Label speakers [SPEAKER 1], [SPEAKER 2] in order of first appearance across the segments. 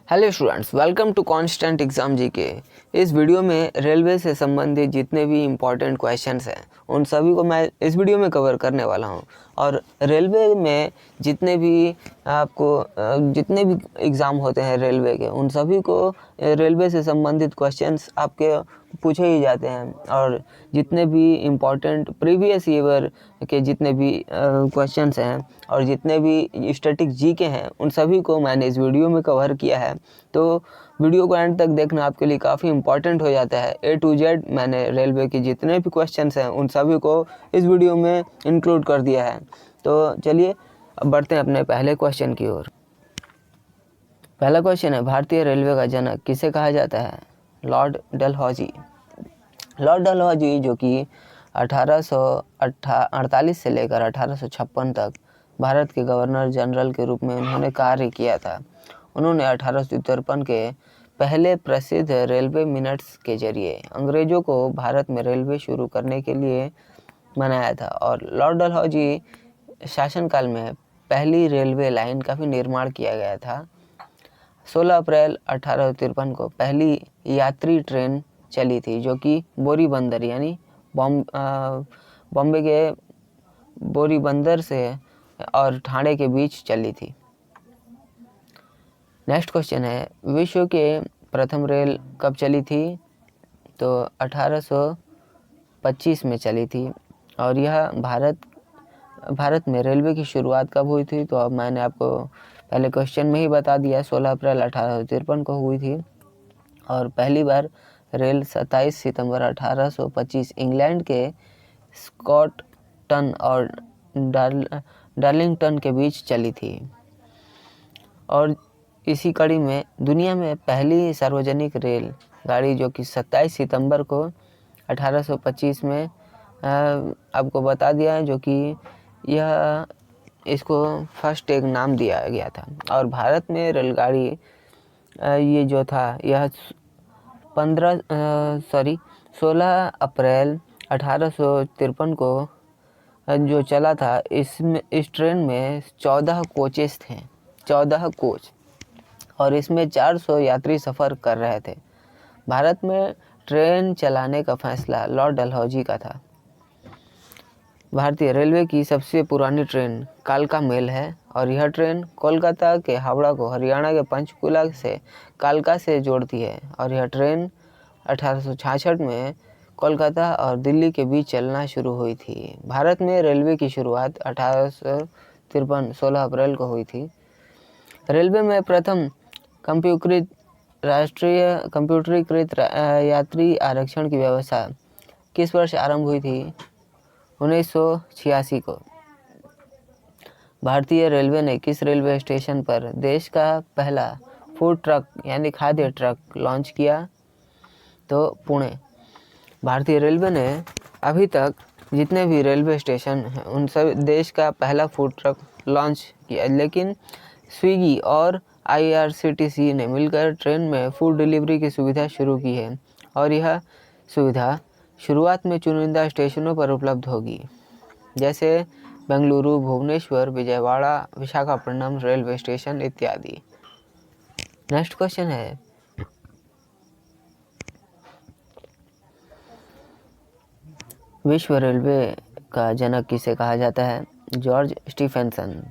[SPEAKER 1] Hello students, welcome to constant exam GK. इस video में railway से संबंधित जितने भी इम्पोर्टेंट क्वेश्चंस हैं उन सभी को मैं इस वीडियो में कवर करने वाला हूं। और रेलवे में जितने भी जितने भी एग्ज़ाम होते हैं रेलवे के, उन सभी को रेलवे से संबंधित क्वेश्चंस आपके पूछे ही जाते हैं। और जितने भी इम्पोर्टेंट प्रीवियस ईयर के जितने भी क्वेश्चंस हैं और जितने भी स्टैटिक जीके हैं उन सभी को मैंने इस वीडियो में कवर किया है। तो वीडियो को एंड तक देखना आपके लिए काफ़ी इम्पोर्टेंट हो जाता है। A to Z मैंने रेलवे के जितने भी क्वेश्चंस हैं उन सभी को इस वीडियो में इंक्लूड कर दिया है। तो चलिए अब बढ़ते हैं अपने पहले क्वेश्चन की ओर। पहला क्वेश्चन है, भारतीय रेलवे का जनक किसे कहा जाता है? लॉर्ड डलहौजी। लॉर्ड डलहौजी जो कि 1848 से लेकर 1856 तक भारत के गवर्नर जनरल के रूप में उन्होंने कार्य किया था। उन्होंने 1853 के पहले प्रसिद्ध रेलवे मिनट्स के जरिए अंग्रेज़ों को भारत में रेलवे शुरू करने के लिए बनाया था। और लॉर्ड डलहौजी शासनकाल में पहली रेलवे लाइन का भी निर्माण किया गया था। 16 अप्रैल 1853 को पहली यात्री ट्रेन चली थी जो कि बोरी बंदर यानी बॉम्बे के बोरी बंदर से और ठाणे के बीच चली थी। नेक्स्ट क्वेश्चन है, विश्व के प्रथम रेल कब चली थी? तो 1825 में चली थी। और यह भारत में रेलवे की शुरुआत कब हुई थी? तो अब मैंने आपको पहले क्वेश्चन में ही बता दिया, 16 अप्रैल 1853 को हुई थी। और पहली बार रेल 27 सितंबर 1825 इंग्लैंड के स्कॉटटन और डार्लिंगटन के बीच चली थी। और इसी कड़ी में दुनिया में पहली सार्वजनिक रेल गाड़ी जो कि 27 सितंबर को 1825 में आपको बता दिया है, जो कि यह इसको फर्स्ट एक नाम दिया गया था। और भारत में रेलगाड़ी ये जो था यह 16 अप्रैल 1853 को जो चला था। इस ट्रेन में 14 कोचेस थे, 14 कोच, और इसमें 400 यात्री सफ़र कर रहे थे। भारत में ट्रेन चलाने का फैसला लॉर्ड डलहौजी का था। भारतीय रेलवे की सबसे पुरानी ट्रेन कालका मेल है। और यह ट्रेन कोलकाता के हावड़ा को हरियाणा के पंचकुला से कालका से जोड़ती है। और यह ट्रेन 1866 में कोलकाता और दिल्ली के बीच चलना शुरू हुई थी। भारत में रेलवे की शुरुआत 1853 16 अप्रैल को हुई थी। रेलवे में प्रथम कंप्यूटरीकृत यात्री आरक्षण की व्यवस्था किस वर्ष आरंभ हुई थी? 1986 को। भारतीय रेलवे ने किस रेलवे स्टेशन पर देश का पहला फूड ट्रक यानी खाद्य ट्रक लॉन्च किया? तो पुणे। भारतीय रेलवे ने अभी तक जितने भी रेलवे स्टेशन हैं उन सब देश का पहला फूड ट्रक लॉन्च किया, लेकिन स्विगी और IRCTC ने मिलकर ट्रेन में फूड डिलीवरी की सुविधा शुरू की है। और यह सुविधा शुरुआत में चुनिंदा स्टेशनों पर उपलब्ध होगी, जैसे बेंगलुरु, भुवनेश्वर, विजयवाड़ा, विशाखापट्टनम रेलवे स्टेशन इत्यादि। नेक्स्ट क्वेश्चन है, विश्व रेलवे का जनक किसे कहा जाता है? George Stephenson.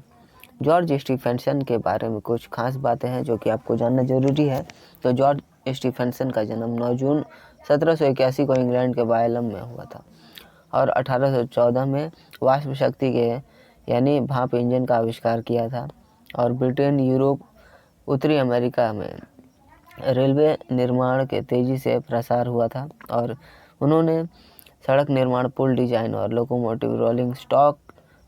[SPEAKER 1] जॉर्ज स्टीफेंसन के बारे में कुछ खास बातें हैं जो कि आपको जानना जरूरी है। तो जॉर्ज स्टीफेंसन का जन्म 9 जून 1781 को इंग्लैंड के बायलम में हुआ था। और 1814 में वाष्प शक्ति के यानी भाप इंजन का आविष्कार किया था। और ब्रिटेन, यूरोप, उत्तरी अमेरिका में रेलवे निर्माण के तेज़ी से प्रसार हुआ था। और उन्होंने सड़क निर्माण, पुल डिजाइन और लोकोमोटिव रोलिंग स्टॉक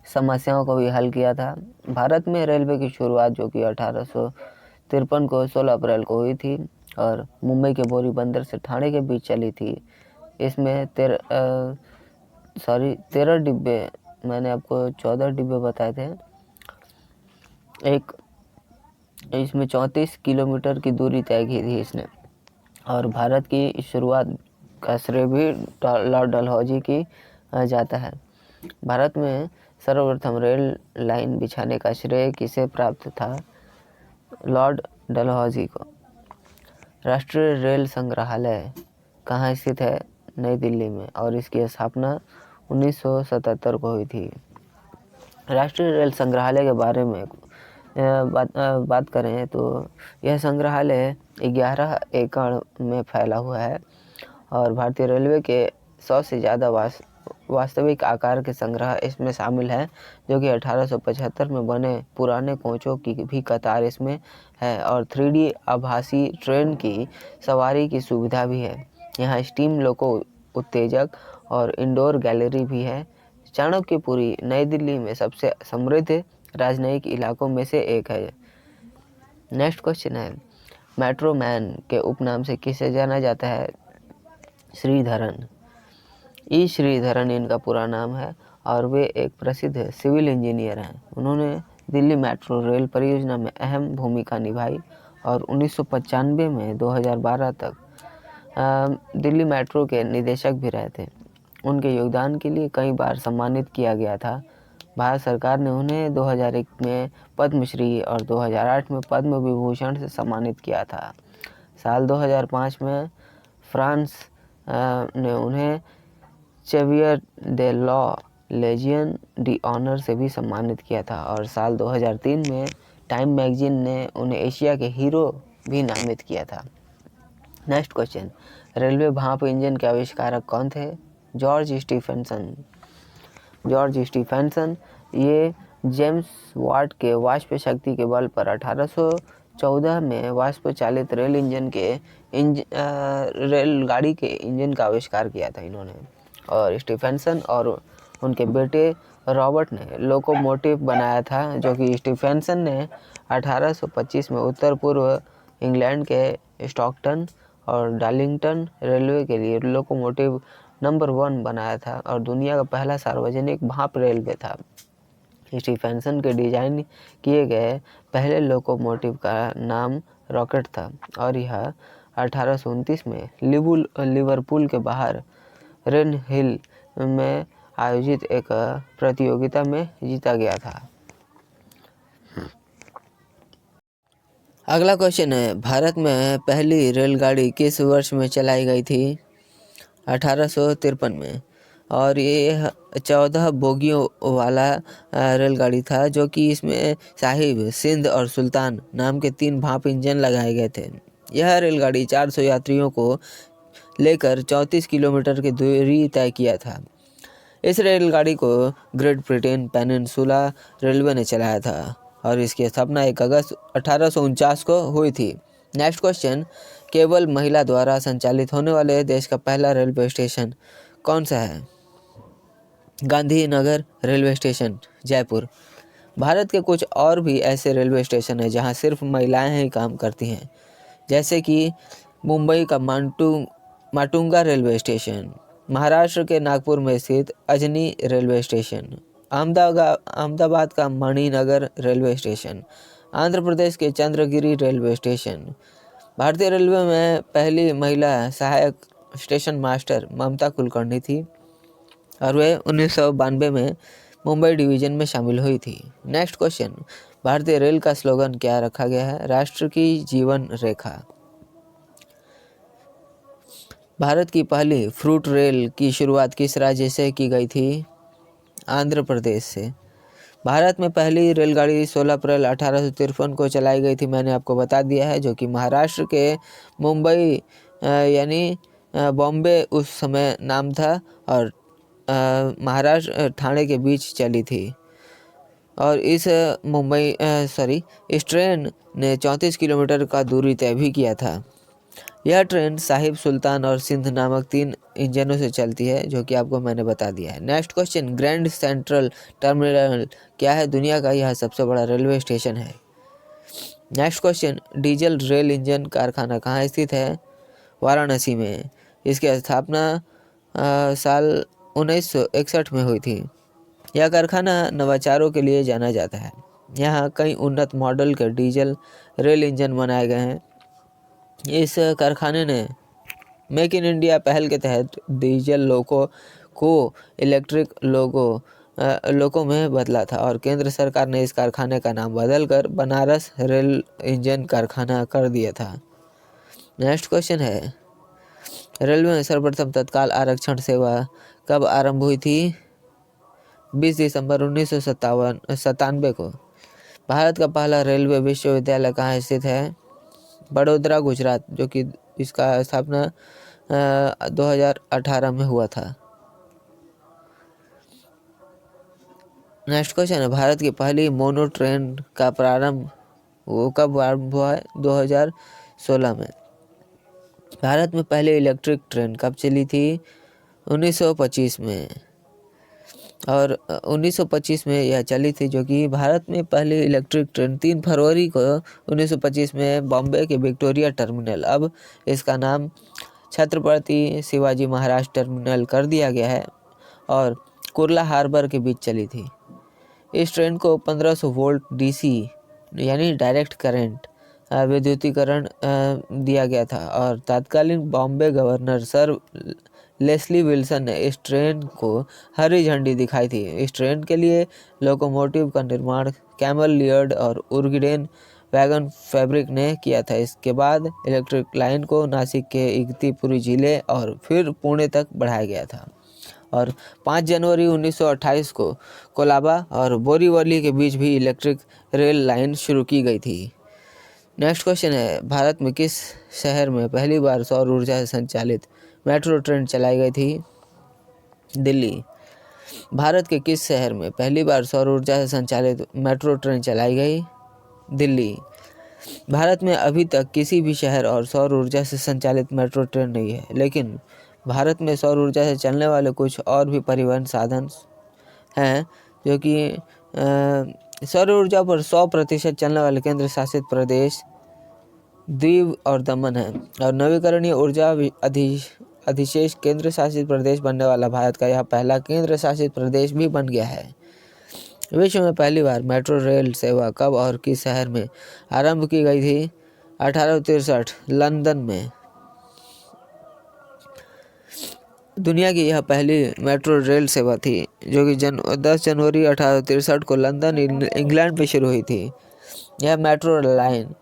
[SPEAKER 1] समस्याओं को भी हल किया था। भारत में रेलवे की शुरुआत जो कि 1853 को 16 अप्रैल को हुई थी और मुंबई के बोरी बंदर से ठाणे के बीच चली थी। इसमें 13 डिब्बे, मैंने आपको 14 डिब्बे बताए थे। इसमें 34 किलोमीटर की दूरी तय की थी इसने। और भारत की शुरुआत का श्रेय भी लॉर्ड डलहौजी की जाता है। भारत में सर्वप्रथम रेल लाइन बिछाने का श्रेय किसे प्राप्त था? लॉर्ड डलहौजी को। राष्ट्रीय रेल संग्रहालय कहाँ स्थित है? नई दिल्ली में, और इसकी स्थापना 1977 को हुई थी। राष्ट्रीय रेल संग्रहालय के बारे में बात करें तो यह संग्रहालय 11 एकड़ में फैला हुआ है और भारतीय रेलवे के 100 से ज़्यादा वास्तविक आकार के संग्रह इसमें शामिल है, जो कि 1875 में बने पुराने कोचों की भी कतार इसमें है और 3D आभासी ट्रेन की सवारी की सुविधा भी है। यहाँ स्टीम लोको उत्तेजक और इंडोर गैलरी भी है। चाणक्यपुरी नई दिल्ली में सबसे समृद्ध राजनयिक इलाकों में से एक है। नेक्स्ट क्वेश्चन है, मेट्रो मैन के उपनाम से किसे जाना जाता है? श्रीधरन। ई श्रीधरन इनका पूरा नाम है और वे एक प्रसिद्ध सिविल इंजीनियर हैं। उन्होंने दिल्ली मेट्रो रेल परियोजना में अहम भूमिका निभाई और 1995 में 2012 तक दिल्ली मेट्रो के निदेशक भी रहे थे। उनके योगदान के लिए कई बार सम्मानित किया गया था। भारत सरकार ने उन्हें 2001 में पद्मश्री और 2008 में पद्म विभूषण से सम्मानित किया था। साल 2005 में फ्रांस ने उन्हें चेवियर दे लॉ लेजियन डी ऑनर से भी सम्मानित किया था और साल 2003 में टाइम मैगजीन ने उन्हें एशिया के हीरो भी नामित किया था। नेक्स्ट क्वेश्चन, रेलवे भाप इंजन के आविष्कारक कौन थे? George Stephenson. जॉर्ज स्टीफेंसन ये जेम्स वाट के वाष्प शक्ति के बल पर 1814 में वाष्प चालित रेलगाड़ी के इंजन का आविष्कार किया था इन्होंने। और स्टीफेंसन और उनके बेटे रॉबर्ट ने लोकोमोटिव बनाया था, जो कि स्टीफेंसन ने 1825 में उत्तर पूर्व इंग्लैंड के स्टॉकटन और डार्लिंगटन रेलवे के लिए लोकोमोटिव नंबर 1 बनाया था और दुनिया का पहला सार्वजनिक भाप रेलवे था। स्टीफेंसन के डिजाइन किए गए पहले लोकोमोटिव का नाम रॉकेट था और यह 1829 में लिवरपूल के बाहर रेन हिल में आयोजित एक प्रतियोगिता में जीता गया था। अगला क्वेश्चन है, भारत में पहली रेलगाड़ी किस वर्ष में चलाई गई थी? 1853 में, और ये 14 बोगियों वाला रेलगाड़ी था, जो कि इसमें साहिब, सिंध और सुल्तान नाम के 3 भाप इंजन लगाए गए थे। यह रेलगाड़ी 400 यात्रियों को लेकर 34 किलोमीटर की दूरी तय किया था। इस रेलगाड़ी को ग्रेट ब्रिटेन पेनिनसुला रेलवे ने चलाया था और इसकी स्थापना 1 अगस्त 1849 को हुई थी। नेक्स्ट क्वेश्चन, केवल महिला द्वारा संचालित होने वाले देश का पहला रेलवे स्टेशन कौन सा है? Gandhinagar railway station, Jaipur. भारत के कुछ और भी ऐसे रेलवे स्टेशन हैं जहां सिर्फ महिलाएं ही काम करती हैं, जैसे कि मुंबई का माटुंगा रेलवे स्टेशन, महाराष्ट्र के नागपुर में स्थित अजनी रेलवे स्टेशन, अहमदाबाद का मणिनगर रेलवे स्टेशन, आंध्र प्रदेश के चंद्रगिरी रेलवे स्टेशन। भारतीय रेलवे में पहली महिला सहायक स्टेशन मास्टर ममता कुलकर्णी थी और वे 1992 में मुंबई डिवीजन में शामिल हुई थी। नेक्स्ट क्वेश्चन, भारतीय रेल का स्लोगन क्या रखा गया है? राष्ट्र की जीवन रेखा। भारत की पहली फ्रूट रेल की शुरुआत किस राज्य से की गई थी? आंध्र प्रदेश से। भारत में पहली रेलगाड़ी 16 अप्रैल 1853 को चलाई गई थी, मैंने आपको बता दिया है, जो कि महाराष्ट्र के मुंबई यानी बॉम्बे उस समय नाम था और महाराष्ट्र ठाणे के बीच चली थी और इस ट्रेन ने 34 किलोमीटर का दूरी तय भी किया था। यह ट्रेन साहिब, सुल्तान और सिंध नामक 3 इंजनों से चलती है, जो कि आपको मैंने बता दिया है। Next question, grand central terminal क्या है? दुनिया का यह सबसे बड़ा रेलवे स्टेशन है। Next question, diesel rail engine कारखाना कहाँ स्थित है? वाराणसी में। इसकी स्थापना साल 1961 में हुई थी। यह कारखाना नवाचारों के लिए जाना जाता है। यहाँ कई उन्नत मॉडल के डीजल रेल इंजन बनाए गए हैं। इस कारखाने ने मेक इन इंडिया पहल के तहत डीजल लोको को इलेक्ट्रिक लोको में बदला था और केंद्र सरकार ने इस कारखाने का नाम बदलकर बनारस रेल इंजन कारखाना कर दिया था। नेक्स्ट क्वेश्चन है, रेलवे में सर्वप्रथम तत्काल आरक्षण सेवा कब आरंभ हुई थी? 20 दिसंबर 1997 को। भारत का पहला रेलवे विश्वविद्यालय कहाँ स्थित है? बड़ोदरा, गुजरात, जो कि इसका स्थापना 2018 में हुआ था। नेक्स्ट क्वेश्चन है, भारत की पहली मोनो ट्रेन का प्रारंभ कब हुआ है? 2016 में। भारत में पहले इलेक्ट्रिक ट्रेन कब चली थी? 1925 में। और 1925 में यह चली थी, जो कि भारत में पहली इलेक्ट्रिक ट्रेन 3 फरवरी को 1925 में बॉम्बे के विक्टोरिया टर्मिनल, अब इसका नाम छत्रपति शिवाजी महाराज टर्मिनल कर दिया गया है, और कुर्ला हार्बर के बीच चली थी। इस ट्रेन को 1500 वोल्ट डीसी यानी डायरेक्ट करंट विद्युतीकरण दिया गया था, और तत्कालीन Bombay governor sir Leslie Wilson ने इस ट्रेन को हरी झंडी दिखाई थी। इस ट्रेन के लिए लोकोमोटिव का निर्माण कैमल लियर्ड और उर्गिडेन वैगन फैब्रिक ने किया था। इसके बाद इलेक्ट्रिक लाइन को नासिक के इगतपुरी जिले और फिर पुणे तक बढ़ाया गया था, और 5 जनवरी 1928 को कोलाबा और बोरीवली के बीच भी इलेक्ट्रिक रेल लाइन शुरू की गई थी। नेक्स्ट क्वेश्चन है, भारत में किस शहर में पहली बार सौर ऊर्जा से संचालित मेट्रो ट्रेन चलाई गई थी? दिल्ली। भारत के किस शहर में पहली बार सौर ऊर्जा से संचालित मेट्रो ट्रेन चलाई गई? दिल्ली। भारत में अभी तक किसी भी शहर और सौर ऊर्जा से संचालित मेट्रो ट्रेन नहीं है, लेकिन भारत में सौर ऊर्जा से चलने वाले कुछ और भी परिवहन साधन हैं, जो कि सौर ऊर्जा पर 100% चलने वाले केंद्र शासित प्रदेश दीव और दमन है, और नवीकरणीय ऊर्जा अधिशेष केंद्र शासित प्रदेश बनने वाला भारत का यह पहला केंद्र शासित प्रदेश भी बन गया है। विश्व में पहली बार मेट्रो रेल सेवा कब और किस शहर में आरंभ की गई थी? 1863 लंदन में। दुनिया की यह पहली मेट्रो रेल सेवा थी, जो कि 10 जनवरी 1863 को लंदन इंग्लैंड में शुरू हुई थी। यह मेट्रो लाइन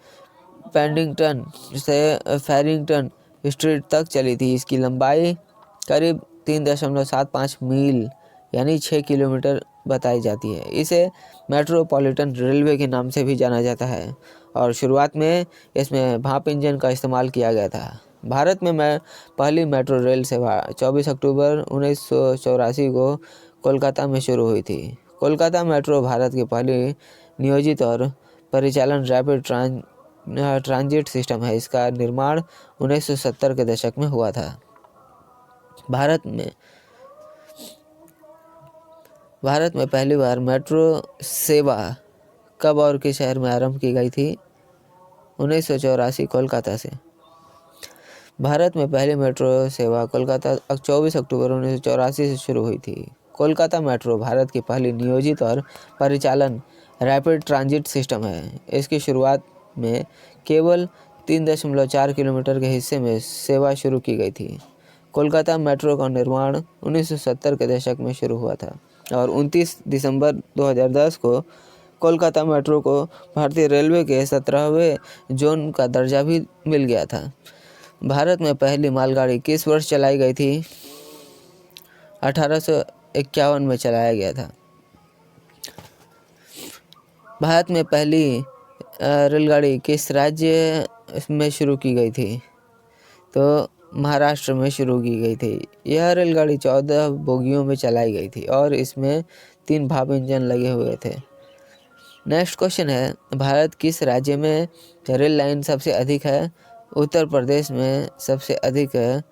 [SPEAKER 1] पेडिंगटन से फेरिंगटन स्ट्रीट तक चली थी। इसकी लंबाई करीब 3.75 मील यानी 6 किलोमीटर बताई जाती है। इसे मेट्रोपॉलिटन रेलवे के नाम से भी जाना जाता है, और शुरुआत में इसमें भाप इंजन का इस्तेमाल किया गया था। भारत में पहली मेट्रो रेल सेवा 24 अक्टूबर 1984 को कोलकाता में शुरू हुई थी। कोलकाता मेट्रो भारत की पहली नियोजित और परिचालन रैपिड ट्रांजिट सिस्टम है। इसका निर्माण 1970 के दशक में हुआ था। भारत में पहली बार मेट्रो सेवा कब और किस शहर में आरंभ की गई थी? 1984 कोलकाता से। भारत में पहली मेट्रो सेवा कोलकाता 24 अक्टूबर 1984 से शुरू हुई थी। कोलकाता मेट्रो भारत की पहली नियोजित और परिचालन रैपिड ट्रांजिट सिस्टम है। इसकी शुरुआत में केवल 3.4 किलोमीटर के हिस्से में सेवा शुरू की गई थी। कोलकाता मेट्रो का निर्माण 1970 के दशक में शुरू हुआ था, और 29 दिसंबर 2010 को कोलकाता मेट्रो को भारतीय रेलवे के 17वें जोन का दर्जा भी मिल गया था। भारत में पहली मालगाड़ी किस वर्ष चलाई गई थी? 1851 में चलाया गया था। भारत में पहली रेलगाड़ी किस राज्य में शुरू की गई थी? तो महाराष्ट्र में शुरू की गई थी। यह रेलगाड़ी 14 बोगियों में चलाई गई थी, और इसमें 3 भाप इंजन लगे हुए थे। नेक्स्ट क्वेश्चन है, भारत किस राज्य में रेल लाइन सबसे अधिक है? उत्तर प्रदेश में सबसे अधिक है,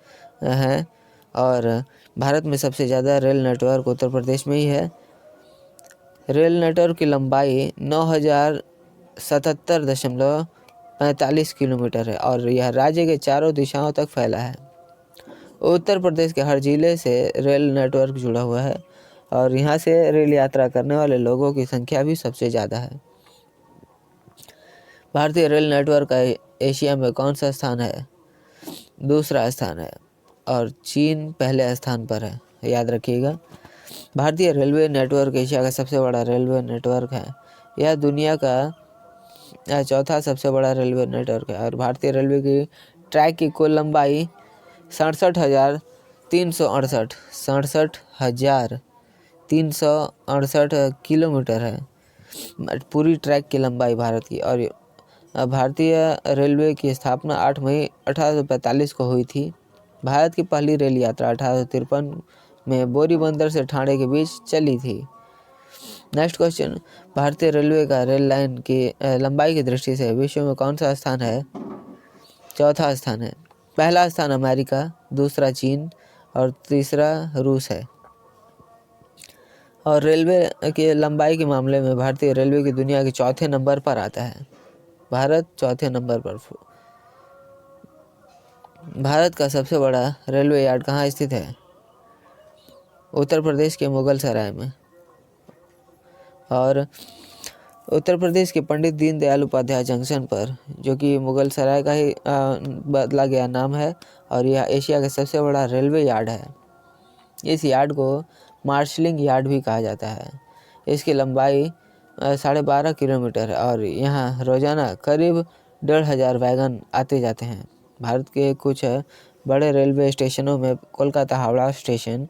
[SPEAKER 1] और भारत में सबसे ज़्यादा रेल नेटवर्क उत्तर प्रदेश में ही है। रेल नेटवर्क की लंबाई 9077.45 किलोमीटर है, और यह राज्य के चारों दिशाओं तक फैला है। उत्तर प्रदेश के हर जिले से रेल नेटवर्क जुड़ा हुआ है, और यहाँ से रेल यात्रा करने वाले लोगों की संख्या भी सबसे ज़्यादा है। भारतीय रेल नेटवर्क का एशिया में कौन सा स्थान है? दूसरा स्थान है, और चीन पहले स्थान पर है, याद रखिएगा। भारतीय रेलवे नेटवर्क एशिया का सबसे बड़ा रेलवे नेटवर्क है। यह दुनिया का चौथा सबसे बड़ा रेलवे नेटवर्क है, और भारतीय रेलवे की ट्रैक की कुल लंबाई 67,368 किलोमीटर है, पूरी ट्रैक की लंबाई भारत की। और भारतीय रेलवे की स्थापना 8 मई 1845 को हुई थी। भारत की पहली रेल यात्रा 1853 में बोरी बंदर से ठाणे के बीच चली थी। नेक्स्ट क्वेश्चन, भारतीय रेलवे का रेल लाइन की लंबाई की दृष्टि से विश्व में कौन सा स्थान है? चौथा स्थान है। पहला स्थान अमेरिका, दूसरा चीन और तीसरा रूस है। और रेलवे की लंबाई के मामले में भारतीय रेलवे की दुनिया के चौथे नंबर पर आता है। भारत चौथे नंबर पर। भारत का सबसे बड़ा रेलवे यार्ड कहाँ स्थित है? उत्तर प्रदेश के मुगल सराय में। और उत्तर प्रदेश के पंडित दीनदयाल उपाध्याय जंक्शन पर, जो कि मुगल सराय का ही बदला गया नाम है, और यह एशिया का सबसे बड़ा रेलवे यार्ड है। इस यार्ड को मार्शलिंग यार्ड भी कहा जाता है। इसकी लंबाई 12.5 किलोमीटर है और यहाँ रोजाना करीब 1,500 वैगन आते जाते हैं। भारत के कुछ बड़े रेलवे स्टेशनों में कोलकाता हावड़ा स्टेशन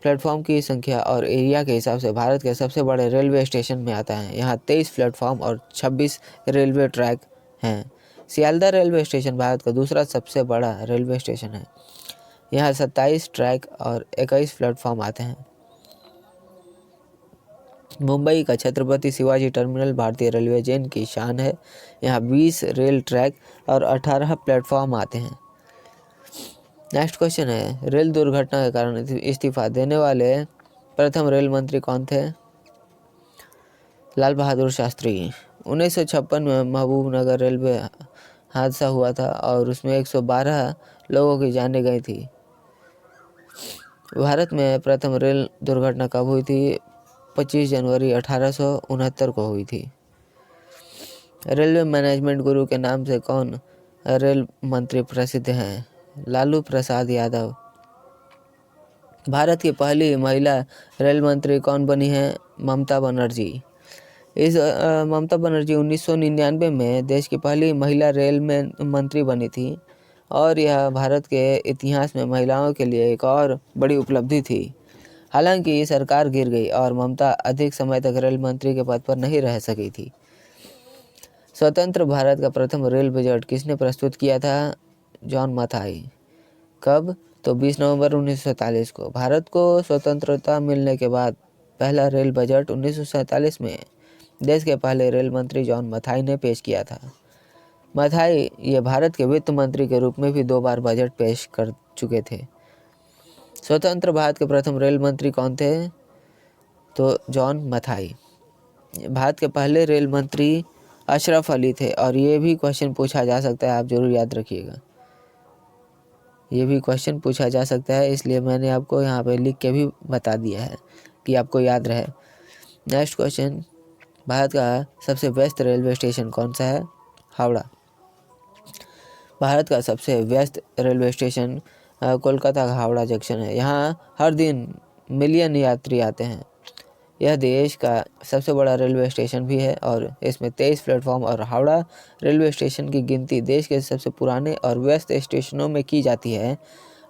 [SPEAKER 1] प्लेटफॉर्म की संख्या और एरिया के हिसाब से भारत के सबसे बड़े रेलवे स्टेशन में आता है। यहाँ 23 प्लेटफॉर्म और 26 रेलवे ट्रैक हैं। सियालदह रेलवे स्टेशन भारत का दूसरा सबसे बड़ा रेलवे स्टेशन है। यहाँ 27 ट्रैक और 21 प्लेटफॉर्म आते हैं। मुंबई का छत्रपति शिवाजी टर्मिनल भारतीय रेलवे चेन की शान है। यहाँ 20 रेल ट्रैक और 18 प्लेटफॉर्म आते हैं। नेक्स्ट क्वेश्चन है, रेल दुर्घटना के कारण इस्तीफा देने वाले प्रथम रेल मंत्री कौन थे? लाल बहादुर शास्त्री। 1956 में महबूबनगर रेलवे हादसा हुआ था और उसमें 112 लोगों की जानें गई थी। भारत में प्रथम रेल दुर्घटना कब हुई थी? 25 जनवरी 1869 को हुई थी। रेलवे मैनेजमेंट गुरु के नाम से कौन रेल मंत्री प्रसिद्ध हैं? लालू प्रसाद यादव। भारत की पहली महिला रेल मंत्री कौन बनी है? ममता बनर्जी। ममता बनर्जी 1999 में देश की पहली महिला रेल मंत्री बनी थी और यह भारत के इतिहास में महिलाओं के लिए एक और बड़ी उपलब्धि थी। हालांकि सरकार गिर गई और ममता अधिक समय तक रेल मंत्री के पद पर नहीं रह सकी थी। स्वतंत्र भारत का प्रथम रेल बजट किसने प्रस्तुत किया था? जॉन मथाई। कब? तो 20 नवंबर 1947 को। भारत को स्वतंत्रता मिलने के बाद पहला रेल बजट 1947 में देश के पहले रेल मंत्री जॉन मथाई ने पेश किया था। मथाई ये भारत के वित्त मंत्री के रूप में भी 2 बार बजट पेश कर चुके थे। स्वतंत्र भारत के प्रथम रेल मंत्री कौन थे? तो जॉन मथाई। भारत के पहले रेल मंत्री अशरफ अली थे और ये भी क्वेश्चन पूछा जा सकता है, आप जरूर याद रखिएगा। ये भी क्वेश्चन पूछा जा सकता है, इसलिए मैंने आपको यहाँ पे लिख के भी बता दिया है कि आपको याद रहे। नेक्स्ट क्वेश्चन, भारत का सबसे व्यस्त रेलवे स्टेशन कौन सा है? हावड़ा। भारत का सबसे व्यस्त रेलवे स्टेशन कोलकाता का हावड़ा जंक्शन है। यहाँ हर दिन मिलियन यात्री आते हैं। यह देश का सबसे बड़ा रेलवे स्टेशन भी है और इसमें 23 प्लेटफॉर्म और हावड़ा रेलवे स्टेशन की गिनती देश के सबसे पुराने और व्यस्त स्टेशनों में की जाती है।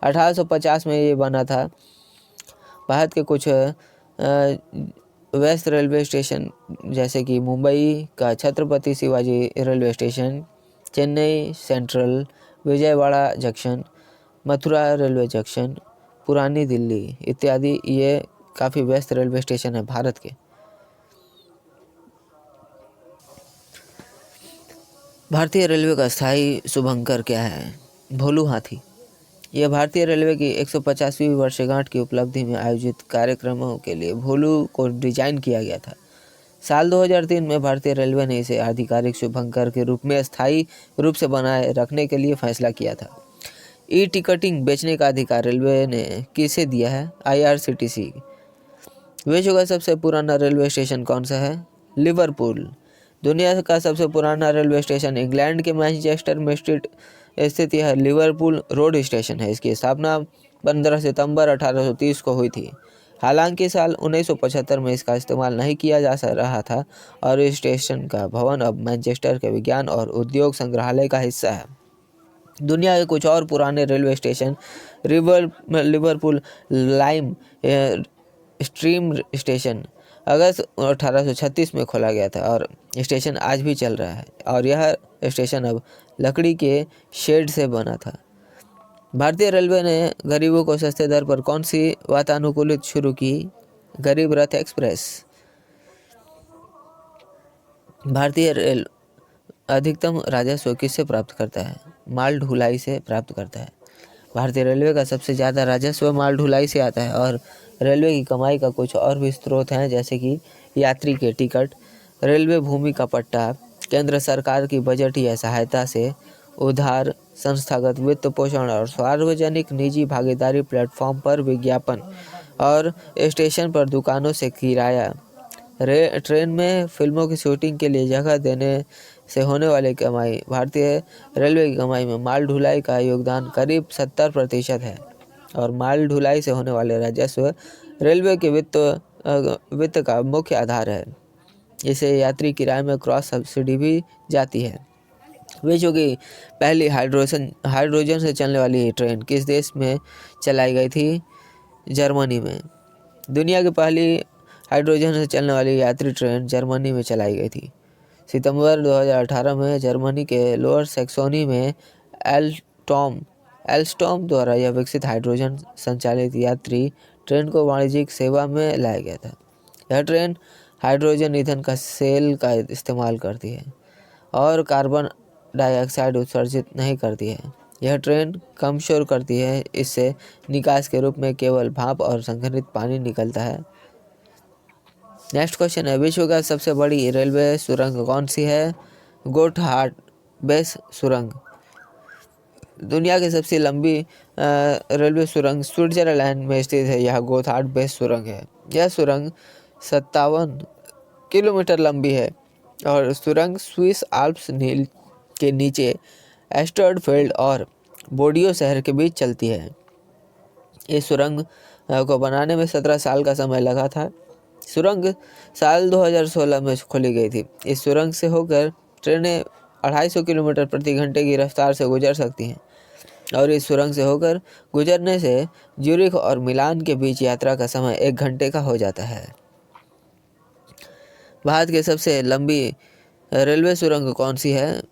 [SPEAKER 1] 1850 में ये बना था। भारत के कुछ व्यस्त रेलवे स्टेशन जैसे कि मुंबई का Chhatrapati Shivaji railway station, Chennai central, Vijayawada junction, Mathura railway junction, पुरानी दिल्ली इत्यादि, ये काफ़ी व्यस्त रेलवे स्टेशन है भारत के। भारतीय रेलवे का स्थायी शुभंकर क्या है? भोलू हाथी। यह भारतीय रेलवे की 150वीं वर्षगांठ की उपलब्धि में आयोजित कार्यक्रमों के लिए भोलू को डिजाइन किया गया था। साल 2003 में भारतीय रेलवे ने इसे आधिकारिक शुभंकर के रूप में स्थायी रूप से बनाए रखने के लिए फैसला किया था। ई टिकटिंग बेचने का अधिकार रेलवे ने किसे दिया है? IRCTC। विश्व का सबसे पुराना रेलवे स्टेशन कौन सा है? लिवरपूल। दुनिया का सबसे पुराना रेलवे स्टेशन इंग्लैंड के मैनचेस्टर में स्थित यह लिवरपूल रोड स्टेशन है। इसकी स्थापना 15 सितंबर 1830 को हुई थी। हालांकि साल 1975 में इसका इस्तेमाल नहीं किया जा रहा था और इस स्टेशन का भवन अब मैनचेस्टर के विज्ञान और उद्योग संग्रहालय का हिस्सा है। दुनिया के कुछ और पुराने railway station Liverpool Lime Street station अगस्त 1836 में खोला गया था और स्टेशन आज भी चल रहा है और यह स्टेशन अब लकड़ी के शेड से बना था। भारतीय रेलवे ने गरीबों को सस्ते दर पर कौन सी वातानुकूलित शुरू की? गरीब रथ एक्सप्रेस। भारतीय रेल अधिकतम राजस्व किससे प्राप्त करता है? माल ढुलाई से प्राप्त करता है। भारतीय रेलवे का सबसे ज़्यादा राजस्व माल ढुलाई से आता है और रेलवे की कमाई का कुछ और भी स्रोत हैं, जैसे कि यात्री के टिकट, रेलवे भूमि का पट्टा, केंद्र सरकार की बजट या सहायता से उधार, संस्थागत वित्त पोषण और सार्वजनिक निजी भागीदारी, प्लेटफॉर्म पर विज्ञापन और स्टेशन पर दुकानों से किराया। ट्रेन में फिल्मों की शूटिंग के लिए जगह देने से होने वाली कमाई। भारतीय रेलवे की कमाई में माल ढुलाई का योगदान करीब 70% है और माल ढुलाई से होने वाले राजस्व रेलवे के वित्त का मुख्य आधार है। इसे यात्री किराए में क्रॉस सब्सिडी भी जाती है। विश्व की पहली हाइड्रोजन से चलने वाली ट्रेन किस देश में चलाई गई थी? जर्मनी में। दुनिया की पहली हाइड्रोजन से चलने वाली यात्री ट्रेन जर्मनी में चलाई गई थी। सितंबर 2018 में जर्मनी के लोअर सैक्सोनी में एल्स्टॉम द्वारा यह विकसित हाइड्रोजन संचालित यात्री ट्रेन को वाणिज्यिक सेवा में लाया गया था। यह ट्रेन हाइड्रोजन ईंधन का सेल का इस्तेमाल करती है और कार्बन डाइऑक्साइड उत्सर्जित नहीं करती है। यह ट्रेन कम शोर करती है, इससे निकास के रूप में केवल भाप और संघनित पानी निकलता है। नेक्स्ट क्वेश्चन है, विश्व का सबसे बड़ी रेलवे सुरंग कौन सी है? गोथहार्ड बेस सुरंग। दुनिया की सबसे लंबी रेलवे सुरंग स्विट्जरलैंड में स्थित है। यह गोथहार्ड बेस सुरंग है। यह सुरंग 57 किलोमीटर लंबी है और सुरंग स्विस आल्प्स नील के नीचे एस्टर्डफील्ड और बोडियो शहर के बीच चलती है। इस सुरंग को बनाने में 17 साल का समय लगा था। सुरंग साल 2016 में खोली गई थी। इस सुरंग से होकर ट्रेनें 250 किलोमीटर प्रति घंटे की रफ्तार से गुजर सकती हैं और इस सुरंग से होकर गुजरने से ज्यूरिख और मिलान के बीच यात्रा का समय 1 घंटे का हो जाता है। भारत की सबसे लंबी रेलवे सुरंग कौन सी है?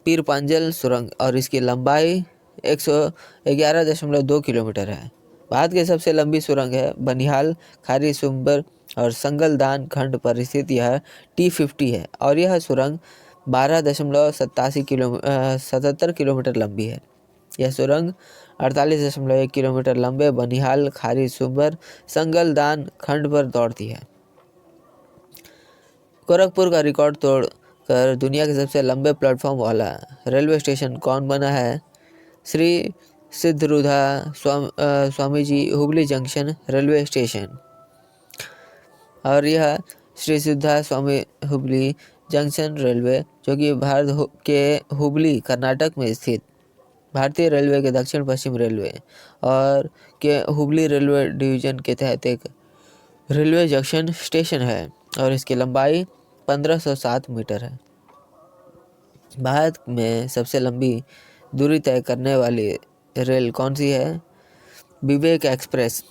[SPEAKER 1] पीर पांजल सुरंग और इसकी लंबाई 111.2 किलोमीटर है। भारत की सबसे लंबी सुरंग है बनिहाल खारी सुंबर और संगलदान खंड पर स्थित यह T50 है और यह सुरंग 12.77 किलोमीटर लंबी है। यह सुरंग 48.1 किलोमीटर लंबे बनिहाल खारी सुंबर संगलदान खंड पर दौड़ती है। गोरखपुर का रिकॉर्ड तोड़कर दुनिया के सबसे लंबे प्लेटफॉर्म वाला रेलवे स्टेशन कौन बना है? श्री सिद्धरूधा स्वामीजी हुबली जंक्शन रेलवे स्टेशन और यह श्री सिद्धा स्वामी हुबली जंक्शन रेलवे, जो कि भारत के हुबली कर्नाटक में स्थित भारतीय रेलवे के दक्षिण पश्चिम रेलवे और के हुबली रेलवे डिवीजन के तहत एक रेलवे जंक्शन स्टेशन है और इसकी लंबाई 1507 मीटर है। भारत में सबसे लंबी दूरी तय करने वाली रेल कौन सी है? विवेक एक्सप्रेस।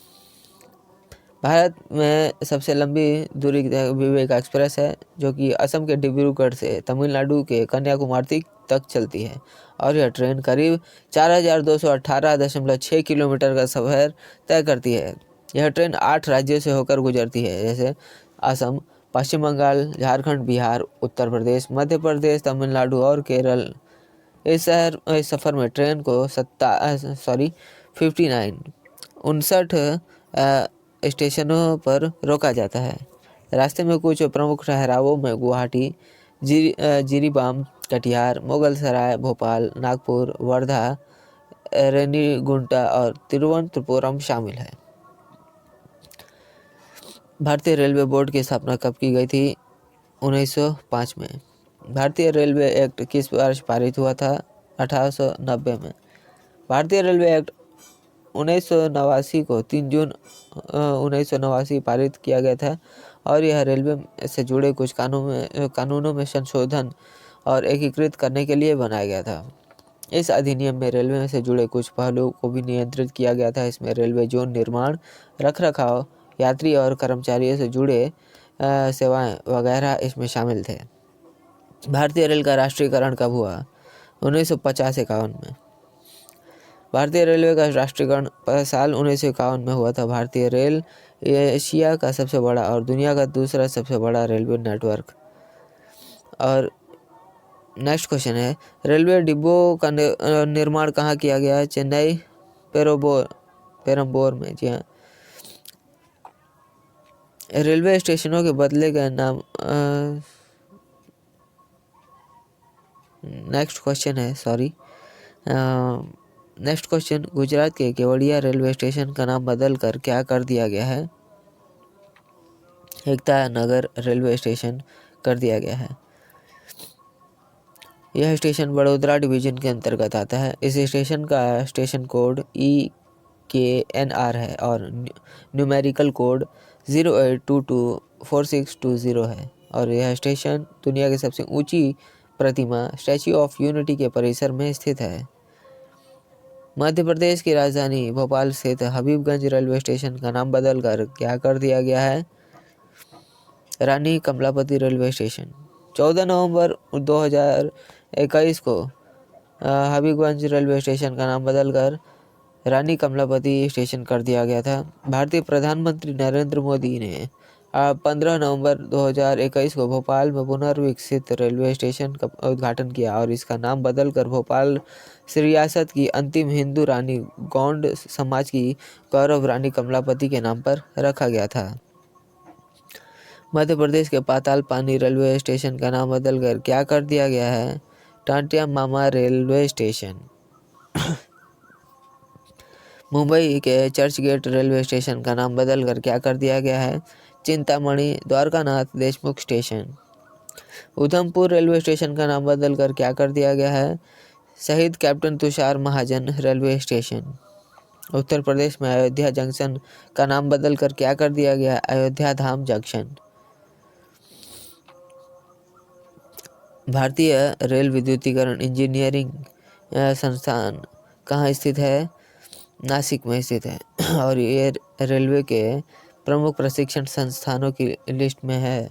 [SPEAKER 1] भारत में सबसे लंबी दूरी विवेक एक्सप्रेस है, जो कि असम के डिब्रूगढ़ से तमिलनाडु के कन्याकुमारी तक चलती है और यह ट्रेन करीब 4218.6 किलोमीटर का सफ़र तय करती है। यह ट्रेन 8 राज्यों से होकर गुजरती है, जैसे असम, पश्चिम बंगाल, झारखंड, बिहार, उत्तर प्रदेश, मध्य प्रदेश, तमिलनाडु और केरल। इस सफ़र में ट्रेन को 59 स्टेशनों पर रोका जाता है। रास्ते में कुछ प्रमुख ठहरावों में गुवाहाटी, जिरीबाम, कटिहार, मुगलसराय, भोपाल, नागपुर, वर्धा, रेनीगुंटा और तिरुवनंतपुरम शामिल है। भारतीय रेलवे बोर्ड की स्थापना कब की गई थी? 1905 में। भारतीय रेलवे एक्ट किस वर्ष पारित हुआ था? 1890 में। भारतीय रेलवे एक्ट 1989 को 3 जून 1989 पारित किया गया था और यह रेलवे से जुड़े कुछ कानूनों में संशोधन और एकीकृत करने के लिए बनाया गया था। इस अधिनियम में रेलवे से जुड़े कुछ पहलुओं को भी नियंत्रित किया गया था। इसमें रेलवे जोन निर्माण, रखरखाव, यात्री और कर्मचारियों से जुड़े सेवाएं वगैरह इसमें शामिल थे। भारतीय रेल का राष्ट्रीयकरण कब हुआ? 1950-51 में। भारतीय रेलवे का राष्ट्रीयकरण साल 1951 में हुआ था। भारतीय रेल एशिया का सबसे बड़ा और दुनिया का दूसरा सबसे बड़ा रेलवे नेटवर्क। और नेक्स्ट क्वेश्चन है, रेलवे डिब्बों का निर्माण कहाँ किया गया है? चेन्नई पेरम्बोर में। जी हाँ। रेलवे स्टेशनों के बदले गए नाम। नेक्स्ट क्वेश्चन है, सॉरी, नेक्स्ट क्वेश्चन, गुजरात के केवड़िया रेलवे स्टेशन का नाम बदल कर क्या कर दिया गया है? एकता नगर रेलवे स्टेशन कर दिया गया है। यह स्टेशन वडोदरा डिवीजन के अंतर्गत आता है। इस स्टेशन का स्टेशन कोड EKNR है और न्यूमेरिकल कोड 08224620 है और यह स्टेशन दुनिया की सबसे ऊंची प्रतिमा स्टैच्यू ऑफ यूनिटी के परिसर में स्थित है। मध्य प्रदेश की राजधानी भोपाल स्थित हबीबगंज रेलवे स्टेशन का नाम बदलकर क्या कर दिया गया है? रानी कमलापति रेलवे स्टेशन। 14 नवंबर 2021 को हबीबगंज रेलवे स्टेशन का नाम बदलकर रानी कमलापति स्टेशन कर दिया गया था। भारतीय प्रधानमंत्री नरेंद्र मोदी ने 15 नवंबर 2021 को भोपाल में पुनर्विकसित रेलवे स्टेशन का उद्घाटन किया और इसका नाम बदलकर भोपाल रियासत की अंतिम हिंदू रानी गौंड समाज की गौरव रानी कमलापति के नाम पर रखा गया था। मध्य प्रदेश के पाताल पानी रेलवे स्टेशन का नाम बदलकर क्या कर दिया गया है? टांटिया मामा रेलवे स्टेशन। मुंबई के चर्च गेट रेलवे स्टेशन का नाम बदलकर क्या कर दिया गया है? Chintamani Dwarkanath Deshmukh station. Udhampur railway station का नाम बदलकर क्या कर दिया गया है? शहीद कैप्टन तुषार महाजन रेलवे स्टेशन। उत्तर प्रदेश में अयोध्या जंक्शन का नाम बदलकर क्या कर दिया गया? अयोध्या धाम जंक्शन। भारतीय रेल विद्युतीकरण इंजीनियरिंग संस्थान कहाँ स्थित है? नासिक में स्थित है और ये रेलवे के प्रमुख प्रशिक्षण संस्थानों की लिस्ट में है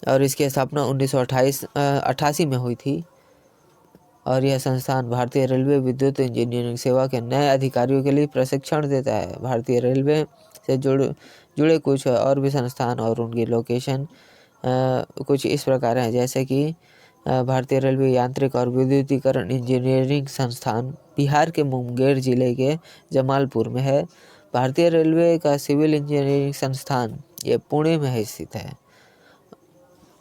[SPEAKER 1] और इसकी स्थापना 1988 में हुई थी और यह संस्थान भारतीय रेलवे विद्युत इंजीनियरिंग सेवा के नए अधिकारियों के लिए प्रशिक्षण देता है। भारतीय रेलवे से जुड़े कुछ और भी संस्थान और उनकी लोकेशन कुछ इस प्रकार हैं, जैसे कि भारतीय रेलवे यांत्रिक और विद्युतीकरण इंजीनियरिंग संस्थान बिहार के मुंगेर जिले के जमालपुर में है। भारतीय रेलवे का सिविल इंजीनियरिंग संस्थान ये पुणे में स्थित है।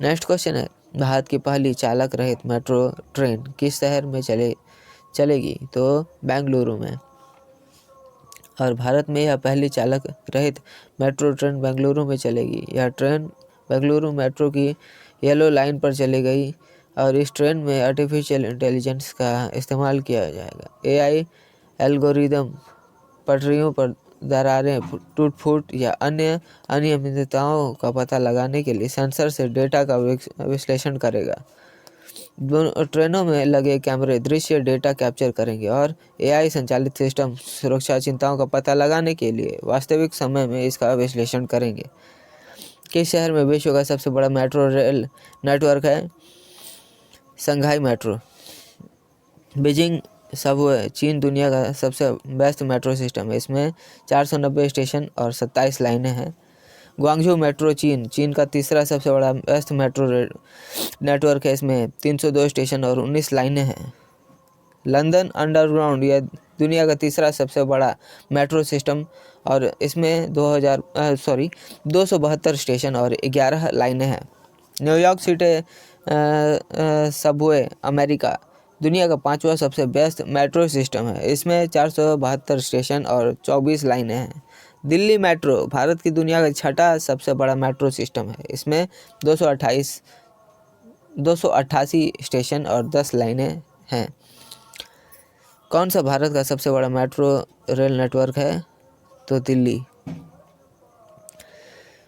[SPEAKER 1] नेक्स्ट क्वेश्चन है, भारत की पहली चालक रहित मेट्रो ट्रेन किस शहर में चलेगी? तो बेंगलुरु में। और भारत में यह पहली चालक रहित मेट्रो ट्रेन बेंगलुरु में चलेगी। यह ट्रेन बेंगलुरु मेट्रो की येलो लाइन पर चली गई और इस ट्रेन में आर्टिफिशियल इंटेलिजेंस का इस्तेमाल किया जाएगा। AI एल्गोरिदम पटरियों पर दरारें, टूट-फूट या अन्य अनियमितताओं का पता लगाने के लिए सेंसर से डेटा का विश्लेषण करेगा। दोनों ट्रेनों में लगे कैमरे दृश्य डेटा कैप्चर करेंगे और AI संचालित सिस्टम सुरक्षा चिंताओं का पता लगाने के लिए वास्तविक समय में इसका विश्लेषण करेंगे। किस शहर में विश्व का सबसे बड़ा मेट्रो रेल नेटवर्क है? Shanghai metro. बीजिंग सबवे चीन दुनिया का सबसे बेस्ट मेट्रो सिस्टम है। इसमें 490 स्टेशन और 27 लाइनें हैं। ग्वांगझू मेट्रो चीन का तीसरा सबसे बड़ा बेस्ट मेट्रो नेटवर्क है। इसमें 302 स्टेशन और 19 लाइनें हैं। लंदन अंडरग्राउंड यह दुनिया का तीसरा सबसे बड़ा मेट्रो सिस्टम और इसमें 272 स्टेशन और 11 लाइनें हैं। न्यूयॉर्क सिटी सबवे अमेरिका दुनिया का 5वां सबसे बेस्ट मेट्रो सिस्टम है। इसमें 472 स्टेशन और 24 लाइनें हैं। दिल्ली मेट्रो भारत की दुनिया का 6ठा सबसे बड़ा मेट्रो सिस्टम है। इसमें 288 स्टेशन और 10 लाइनें हैं। कौन सा भारत का सबसे बड़ा मेट्रो रेल नेटवर्क है? तो दिल्ली।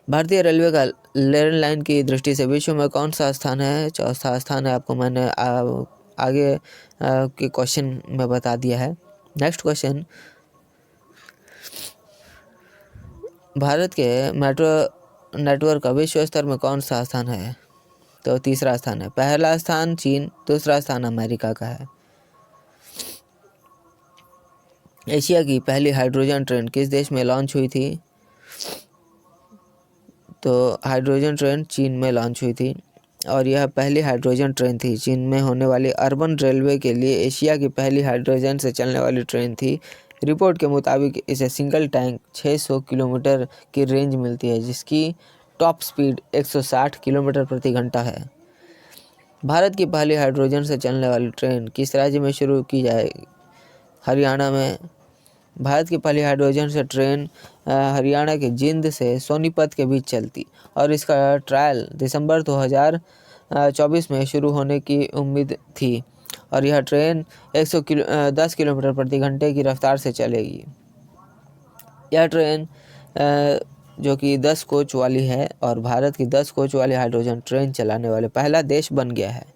[SPEAKER 1] भारतीय रेलवे का रेल लाइन की दृष्टि से विश्व में कौन सा स्थान है? चौथा स्थान है। आपको मैंने आगे के क्वेश्चन में बता दिया है। नेक्स्ट क्वेश्चन, भारत के मेट्रो नेटवर्क का विश्व स्तर में कौन सा स्थान है? तो तीसरा स्थान है। पहला स्थान चीन, दूसरा स्थान अमेरिका का है। एशिया की पहली हाइड्रोजन ट्रेन किस देश में लॉन्च हुई थी? तो हाइड्रोजन ट्रेन चीन में लॉन्च हुई थी और यह पहली हाइड्रोजन ट्रेन थी। चीन में होने वाली अर्बन रेलवे के लिए एशिया की पहली हाइड्रोजन से चलने वाली ट्रेन थी। रिपोर्ट के मुताबिक इसे सिंगल टैंक 600 किलोमीटर की रेंज मिलती है, जिसकी टॉप स्पीड 160 किलोमीटर प्रति घंटा है। भारत की पहली हाइड्रोजन से चलने वाली ट्रेन किस राज्य में शुरू की जाएगी? हरियाणा में। भारत की पहली हाइड्रोजन से ट्रेन हरियाणा के जिंद से सोनीपत के बीच चलती और इसका ट्रायल दिसंबर 2024 में शुरू होने की उम्मीद थी और यह ट्रेन 10 किलोमीटर प्रति घंटे की रफ्तार से चलेगी। यह ट्रेन जो कि 10 कोच वाली है और भारत की 10 कोच वाली हाइड्रोजन ट्रेन चलाने वाले पहला देश बन गया है।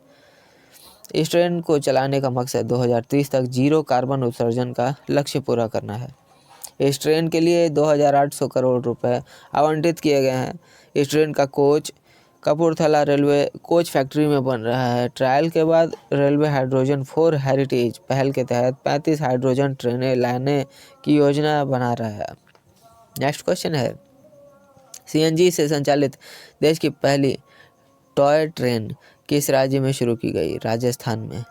[SPEAKER 1] इस ट्रेन को चलाने का मकसद 2030 तक जीरो कार्बन उत्सर्जन का लक्ष्य पूरा करना है। इस ट्रेन के लिए 2800 करोड़ रुपए आवंटित किए गए हैं। इस ट्रेन का coach Kapurthala railway coach factory में बन रहा है। ट्रायल के बाद रेलवे हाइड्रोजन 4 हेरिटेज पहल के तहत 35 हाइड्रोजन ट्रेनें लाने की योजना बना रहा है। नेक्स्ट क्वेश्चन है, सीएनजी से संचालित देश की पहली टॉय ट्रेन किस राज्य में शुरू की गई? राजस्थान में।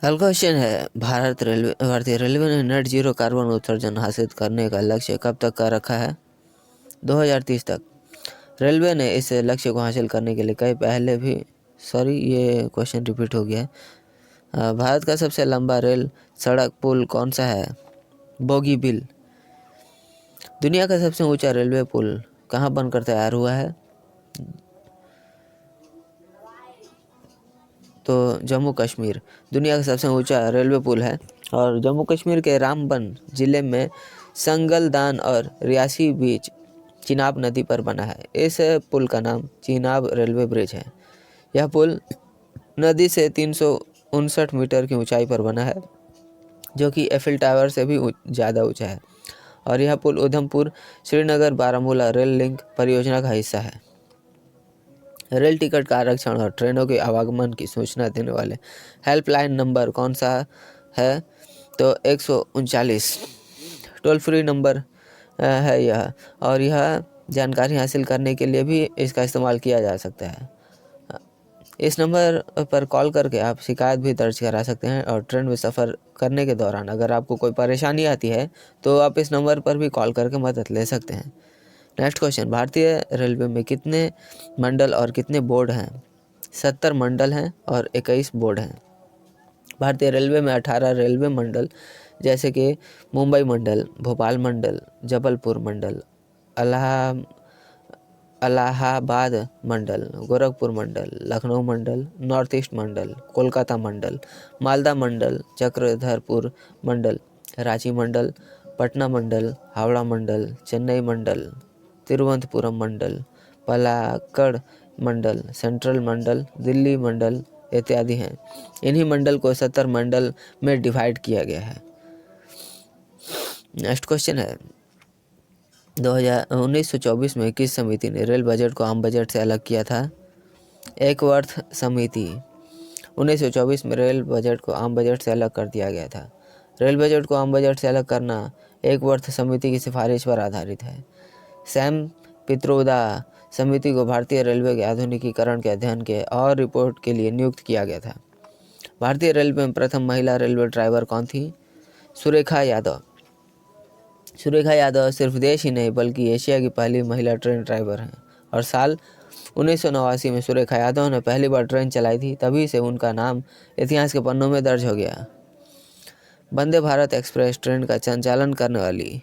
[SPEAKER 1] अगला क्वेश्चन है, भारतीय रेलवे ने नेट जीरो कार्बन उत्सर्जन हासिल करने का लक्ष्य कब तक का रखा है? 2030 तक। रेलवे ने इस लक्ष्य को हासिल करने के लिए ये क्वेश्चन रिपीट हो गया है। भारत का सबसे लंबा रेल सड़क पुल कौन सा है? बोगीबिल। दुनिया का सबसे ऊंचा रेलवे पुल कहाँ बनकर तैयार हुआ है? तो जम्मू कश्मीर। दुनिया का सबसे ऊंचा रेलवे पुल है और जम्मू कश्मीर के रामबन जिले में संगलदान और रियासी बीच चिनाब नदी पर बना है। इस पुल का नाम चिनाब रेलवे ब्रिज है। यह पुल नदी से 359 मीटर की ऊंचाई पर बना है, जो कि एफिल टावर से भी ज़्यादा ऊंचा है और यह पुल उधमपुर श्रीनगर बारामूला रेल लिंक परियोजना का हिस्सा है। रेल टिकट का आरक्षण और ट्रेनों के आवागमन की सूचना देने वाले हेल्पलाइन नंबर कौन सा है? तो 139 टोल फ्री नंबर है यह, और यह जानकारी हासिल करने के लिए भी इसका इस्तेमाल किया जा सकता है। इस नंबर पर कॉल करके आप शिकायत भी दर्ज करा सकते हैं और ट्रेन में सफ़र करने के दौरान अगर आपको कोई परेशानी आती है तो आप इस नंबर पर भी कॉल करके मदद ले सकते हैं। नेक्स्ट क्वेश्चन, भारतीय रेलवे में कितने मंडल और कितने बोर्ड हैं? 70 मंडल हैं और 21 बोर्ड हैं। भारतीय रेलवे में 18 रेलवे मंडल जैसे कि मुंबई मंडल, भोपाल मंडल, जबलपुर मंडल, इलाहाबाद मंडल, गोरखपुर मंडल, लखनऊ मंडल, नॉर्थ ईस्ट मंडल, कोलकाता मंडल, मालदा मंडल, चक्रधरपुर मंडल, रांची मंडल, पटना मंडल, हावड़ा मंडल, चेन्नई मंडल, तिरुवनंतपुरम मंडल, पलाक्कड़ मंडल, सेंट्रल मंडल, दिल्ली मंडल इत्यादि हैं। इन्हीं मंडल को 70 मंडल में डिवाइड किया गया है। नेक्स्ट क्वेश्चन है, 1924 में किस समिति ने रेल बजट को आम बजट से अलग किया था? एकवर्थ समिति। 1924 में रेल बजट को आम बजट से अलग कर दिया गया था। रेल बजट को आम बजट से अलग करना एकवर्थ समिति की सिफारिश पर आधारित है। सैम पित्रोदा समिति को भारतीय रेलवे के आधुनिकीकरण के अध्ययन के और रिपोर्ट के लिए नियुक्त किया गया था। भारतीय रेलवे में प्रथम महिला रेलवे ड्राइवर कौन थी? सुरेखा यादव। सुरेखा यादव सिर्फ देश ही नहीं बल्कि एशिया की पहली महिला ट्रेन ड्राइवर हैं और साल 1989 में सुरेखा यादव ने पहली बार ट्रेन चलाई थी। तभी से उनका नाम इतिहास के पन्नों में दर्ज हो गया। वंदे भारत एक्सप्रेस ट्रेन का संचालन करने वाली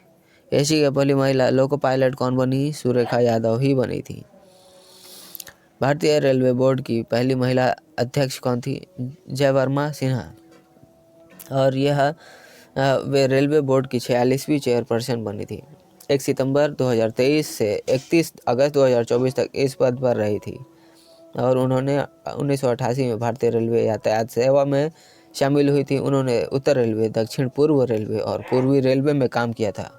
[SPEAKER 1] एशिया की पहली महिला लोको पायलट कौन बनी? सुरेखा यादव ही बनी थी। भारतीय रेलवे बोर्ड की पहली महिला अध्यक्ष कौन थी? जयवर्मा सिन्हा। और यह वे रेलवे बोर्ड की 46वीं चेयरपर्सन बनी थी। 1 सितंबर 2023 से 31 अगस्त 2024 तक इस पद पर रही थी और उन्होंने 1988 में भारतीय रेलवे यातायात सेवा में शामिल हुई थी। उन्होंने उत्तर रेलवे, दक्षिण पूर्व रेलवे और पूर्वी रेलवे में काम किया था।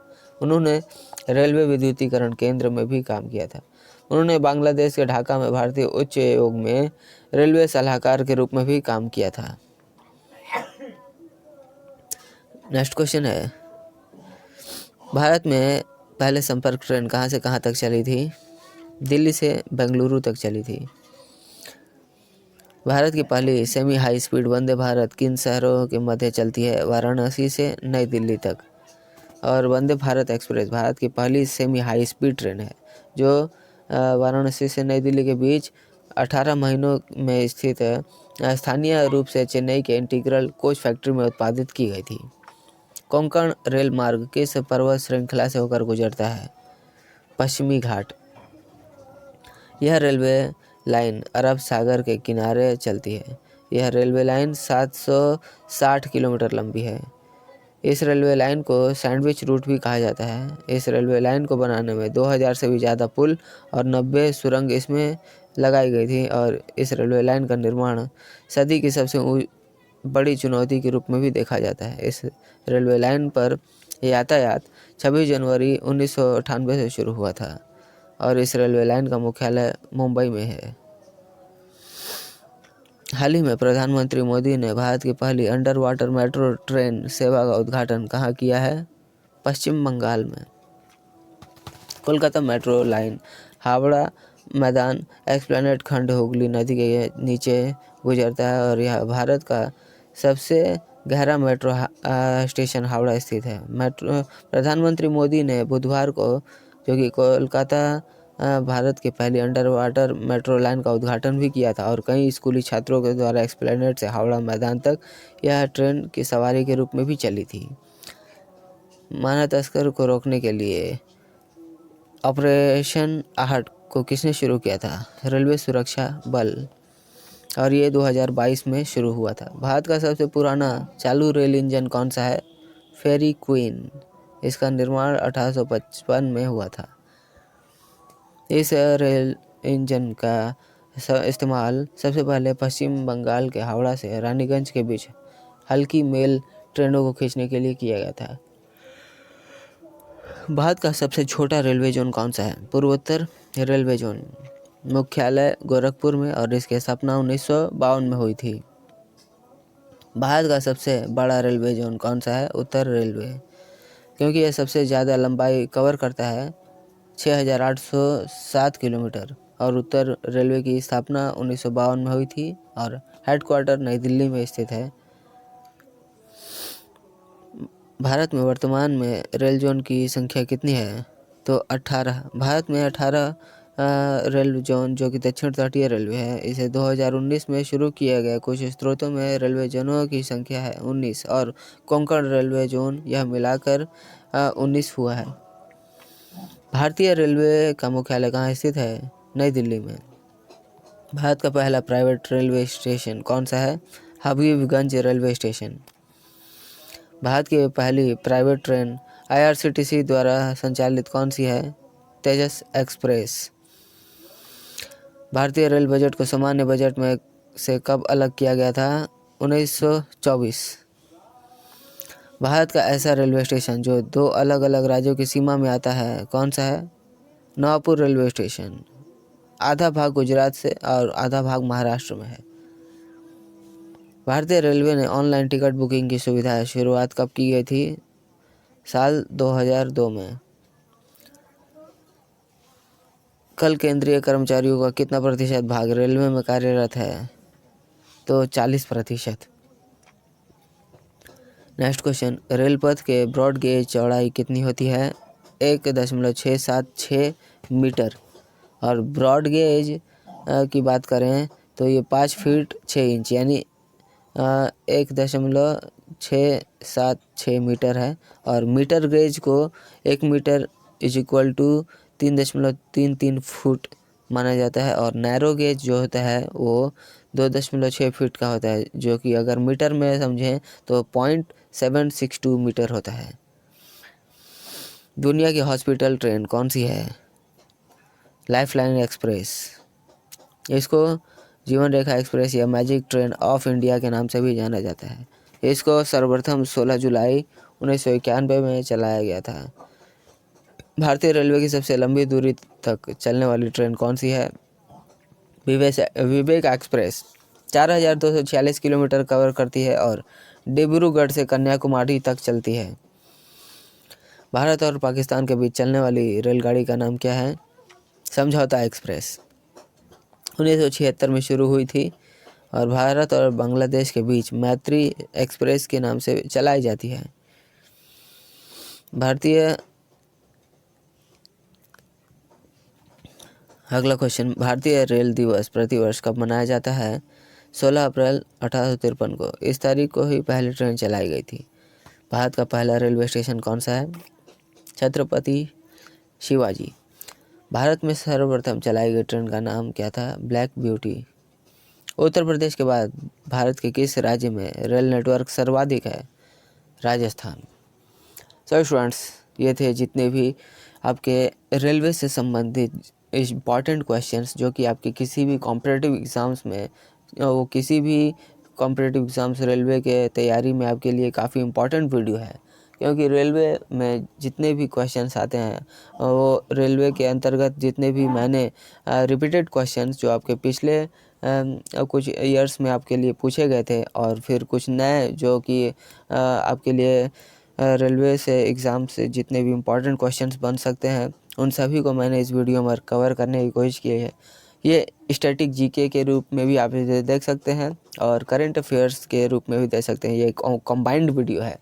[SPEAKER 1] उन्होंने रेलवे विद्युतीकरण केंद्र में भी काम किया था। उन्होंने बांग्लादेश के ढाका में भारतीय उच्च आयोग में रेलवे सलाहकार के रूप में भी काम किया था। नेक्स्ट क्वेश्चन है, भारत में पहले संपर्क ट्रेन कहाँ से कहाँ तक चली थी? दिल्ली से बेंगलुरु तक चली थी। भारत की पहली semi high speed Vande Bharat किन शहरों के मध्य चलती है? वाराणसी से नई दिल्ली तक। और वंदे भारत एक्सप्रेस भारत की पहली सेमी हाई स्पीड ट्रेन है जो वाराणसी से नई दिल्ली के बीच 18 महीनों में स्थित है। स्थानीय रूप से चेन्नई के इंटीग्रल कोच फैक्ट्री में उत्पादित की गई थी। कोंकण रेल मार्ग किस पर्वत श्रृंखला से होकर गुजरता है? पश्चिमी घाट। यह रेलवे लाइन अरब सागर के किनारे चलती है। यह रेलवे लाइन 760 किलोमीटर लंबी है। इस रेलवे लाइन को सैंडविच रूट भी कहा जाता है। इस रेलवे लाइन को बनाने में 2000 से भी ज़्यादा पुल और 90 सुरंग इसमें लगाई गई थी और इस रेलवे लाइन का निर्माण सदी की सबसे बड़ी चुनौती के रूप में भी देखा जाता है। इस रेलवे लाइन पर यातायात 26 जनवरी 1998 से शुरू हुआ था और इस रेलवे लाइन का मुख्यालय मुंबई में है। हाल ही में प्रधानमंत्री मोदी ने भारत की पहली अंडर वाटर मेट्रो ट्रेन सेवा का उद्घाटन कहाँ किया है? पश्चिम बंगाल में। कोलकाता मेट्रो लाइन हावड़ा मैदान एस्प्लैनेड खंड हुगली नदी के नीचे गुजरता है और यह भारत का सबसे गहरा मेट्रो स्टेशन हावड़ा स्थित है। प्रधानमंत्री मोदी ने बुधवार को जो कि कोलकाता भारत की पहली अंडर वाटर मेट्रो लाइन का उद्घाटन भी किया था और कई स्कूली छात्रों के द्वारा एस्प्लैनेड से हावड़ा मैदान तक यह ट्रेन की सवारी के रूप में भी चली थी। मानव तस्कर को रोकने के लिए ऑपरेशन आहट को किसने शुरू किया था? रेलवे सुरक्षा बल और ये 2022 में शुरू हुआ था। भारत का सबसे पुराना चालू रेल इंजन कौन सा है? फेरी क्वीन। इसका निर्माण 1855 में हुआ था। इस रेल इंजन का इस्तेमाल सबसे पहले पश्चिम बंगाल के हावड़ा से रानीगंज के बीच हल्की मेल ट्रेनों को खींचने के लिए किया गया था। भारत का सबसे छोटा रेलवे जोन कौन सा है? पूर्वोत्तर रेलवे जोन। मुख्यालय गोरखपुर में और इसकी स्थापना 1952 में हुई थी। भारत का सबसे बड़ा रेलवे जोन कौन सा है? उत्तर रेलवे, क्योंकि यह सबसे ज़्यादा लंबाई कवर करता है 6807 किलोमीटर और उत्तर रेलवे की स्थापना 1952 में हुई थी और हेडक्वार्टर नई दिल्ली में स्थित है। भारत में वर्तमान में रेल जोन की संख्या कितनी है? तो 18। भारत में 18 रेल जोन जो कि दक्षिण तटीय रेलवे है। इसे 2019 में शुरू किया गया। कुछ स्रोतों में रेलवे जोनों की संख्या है 19 और कोंकण रेलवे जोन यह मिलाकर 19 हुआ है। भारतीय रेलवे का मुख्यालय कहाँ स्थित है? नई दिल्ली में। भारत का पहला प्राइवेट रेलवे स्टेशन कौन सा है? Habibganj railway station. भारत की पहली प्राइवेट ट्रेन IRCTC द्वारा संचालित कौन सी है? तेजस एक्सप्रेस। भारतीय रेल बजट को सामान्य बजट में से कब अलग किया गया था? 1924। भारत का ऐसा रेलवे स्टेशन जो 2 अलग अलग राज्यों की सीमा में आता है कौन सा है? Navapur railway station. आधा भाग गुजरात से और आधा भाग महाराष्ट्र में है। भारतीय रेलवे ने ऑनलाइन टिकट बुकिंग की सुविधा शुरुआत कब की गई थी? साल 2002 में। कल केंद्रीय कर्मचारियों का कितना प्रतिशत भाग रेलवे में कार्यरत है? तो 40%। नेक्स्ट क्वेश्चन, रेलपथ के ब्रॉड गेज चौड़ाई कितनी होती है? 1.676 मीटर और ब्रॉड गेज की बात करें तो ये 5 फीट 6 इंच यानी 1.676 मीटर है और मीटर गेज को 1 मीटर = 3.33 फुट माना जाता है, और नैरो गेज जो होता है वो 2.6 फीट का होता है, जो कि अगर मीटर में समझें तो 0.762 मीटर होता है। दुनिया की हॉस्पिटल ट्रेन कौन सी है? Lifeline express. इसको जीवन रेखा एक्सप्रेस या मैजिक ट्रेन ऑफ इंडिया के नाम से भी जाना जाता है। इसको सर्वप्रथम 16 जुलाई 1991 में चलाया गया था। भारतीय रेलवे की सबसे लंबी दूरी तक चलने वाली ट्रेन कौन सी है? विवेक एक्सप्रेस 4246 किलोमीटर कवर करती है और डिब्रूगढ़ से कन्याकुमारी तक चलती है। भारत और पाकिस्तान के बीच चलने वाली रेलगाड़ी का नाम क्या है? समझौता एक्सप्रेस 1976 में शुरू हुई थी और भारत और बांग्लादेश के बीच मैत्री एक्सप्रेस के नाम से चलाई जाती है। अगला क्वेश्चन, भारतीय रेल दिवस प्रतिवर्ष कब मनाया जाता है? 16 अप्रैल 1853 को। इस तारीख को ही पहली ट्रेन चलाई गई थी। भारत का पहला रेलवे स्टेशन कौन सा है? छत्रपति शिवाजी। भारत में सर्वप्रथम चलाई गई ट्रेन का नाम क्या था? Black beauty. उत्तर प्रदेश के बाद भारत के किस राज्य में रेल नेटवर्क सर्वाधिक है? राजस्थान। सो स्टूडेंट्स, ये थे जितने भी आपके रेलवे से संबंधित इम्पॉर्टेंट क्वेश्चंस जो कि आपके किसी भी कॉम्पिटिटिव एग्ज़ाम्स में, वो किसी भी कॉम्पिटिटिव एग्ज़ाम्स रेलवे के तैयारी में आपके लिए काफ़ी इम्पॉर्टेंट वीडियो है, क्योंकि रेलवे में जितने भी क्वेश्चंस आते हैं वो रेलवे के अंतर्गत जितने भी मैंने रिपीटेड क्वेश्चंस जो आपके पिछले कुछ ईयर्स में आपके लिए पूछे गए थे, और फिर कुछ नए जो कि आपके लिए रेलवे से एग्ज़ाम से जितने भी इम्पॉर्टेंट क्वेश्चंस बन सकते हैं, उन सभी को मैंने इस वीडियो में कवर करने की कोशिश की है। ये स्टैटिक जीके के रूप में भी आप इसे देख सकते हैं और करंट अफेयर्स के रूप में भी देख सकते हैं। ये एक कंबाइंड वीडियो है,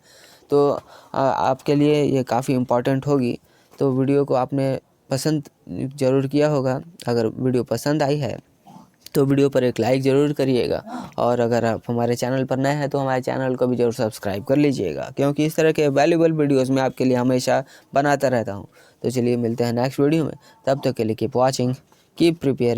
[SPEAKER 1] तो आपके लिए ये काफ़ी इम्पॉर्टेंट होगी। तो वीडियो को आपने पसंद ज़रूर किया होगा। अगर वीडियो पसंद आई है तो वीडियो पर एक लाइक ज़रूर करिएगा, और अगर आप हमारे चैनल पर नए हैं तो हमारे चैनल को भी ज़रूर सब्सक्राइब कर लीजिएगा, क्योंकि इस तरह के वैल्यूबल वीडियोस मैं आपके लिए हमेशा बनाता रहता हूं। तो चलिए मिलते हैं नेक्स्ट वीडियो में, तब तक के लिए कीप वॉचिंग, कीप प्रिपेयरिंग।